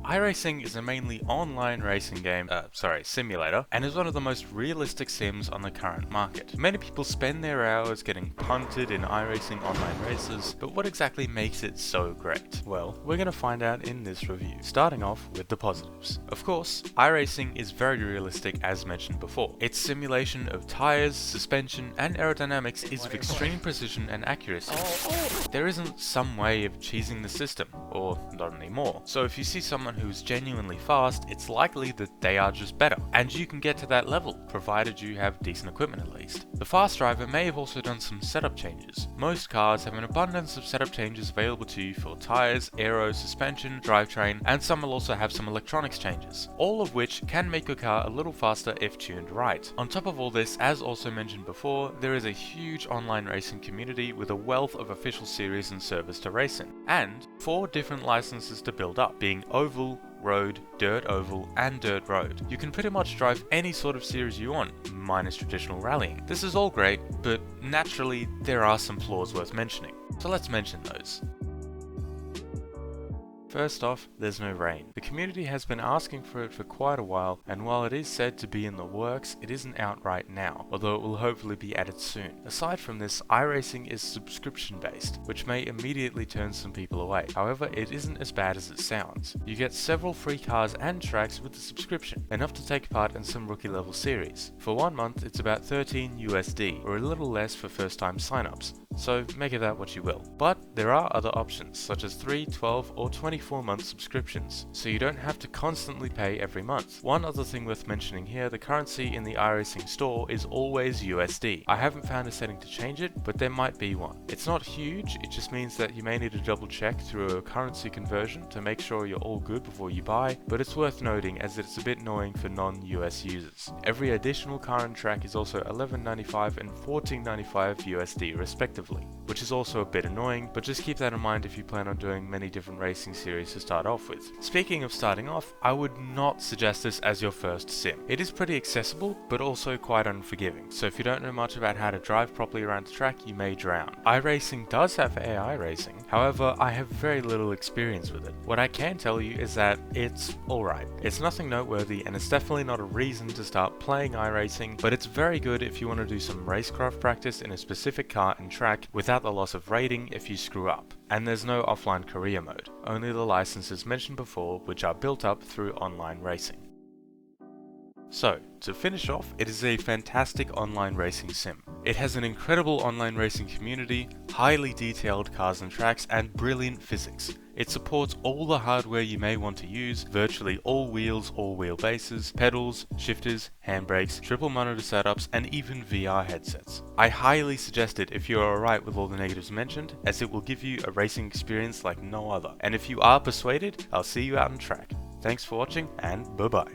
iRacing is a mainly online racing game, simulator, and is one of the most realistic sims on the current market. Many people spend their hours getting punted in iRacing online races, but what exactly makes it so great? Well, we're going to find out in this review, starting off with the positives. Of course, iRacing is very realistic as mentioned before. Its simulation of tires, suspension, and aerodynamics is of extreme precision and accuracy. There isn't some way of cheesing the system, or not anymore. So if you see someone who's genuinely fast, it's likely that they are just better, and you can get to that level, provided you have decent equipment at least. The fast driver may have also done some setup changes. Most cars have an abundance of setup changes available to you for tires, aero, suspension, drivetrain, and some will also have some electronics changes, all of which can make your car a little faster if tuned right. On top of all this, as also mentioned before, there is a huge online racing community with a wealth of official series and servers to race in, and 4 different licenses to build up, being Oval, Road, Dirt Oval, and Dirt Road. You can pretty much drive any sort of series you want, minus traditional rallying. This is all great, but naturally there are some flaws worth mentioning. So let's mention those. First off, there's no rain. The community has been asking for it for quite a while, and while it is said to be in the works, it isn't out right now, although it will hopefully be added soon. Aside from this, iRacing is subscription based, which may immediately turn some people away. However, it isn't as bad as it sounds. You get several free cars and tracks with the subscription, enough to take part in some rookie level series. For 1 month, it's about 13 USD, or a little less for first time signups, so make of that what you will. But there are other options, such as 3, 12, or 24-month subscriptions, so you don't have to constantly pay every month. One other thing worth mentioning here, the currency in the iRacing store is always USD. I haven't found a setting to change it, but there might be one. It's not huge, it just means that you may need to double check through a currency conversion to make sure you're all good before you buy, but it's worth noting as it's a bit annoying for non-US users. Every additional car and track is also $11.95 and $14.95 USD respectively, which is also a bit annoying, but just keep that in mind if you plan on doing many different racing series to start off with. Speaking of starting off, I would not suggest this as your first sim. It is pretty accessible, but also quite unforgiving, so if you don't know much about how to drive properly around the track, you may drown. iRacing does have AI racing, however, I have very little experience with it. What I can tell you is that it's alright. It's nothing noteworthy, and it's definitely not a reason to start playing iRacing, but it's very good if you want to do some racecraft practice in a specific car and track without the loss of rating if you screw up. And there's no offline career mode, only the licenses mentioned before, which are built up through online racing. So, to finish off, it is a fantastic online racing sim. It has an incredible online racing community, highly detailed cars and tracks, and brilliant physics. It supports all the hardware you may want to use, virtually all wheels, all wheelbases, pedals, shifters, handbrakes, triple monitor setups, and even VR headsets. I highly suggest it if you are alright with all the negatives mentioned, as it will give you a racing experience like no other. And if you are persuaded, I'll see you out on track. Thanks for watching, and bye bye.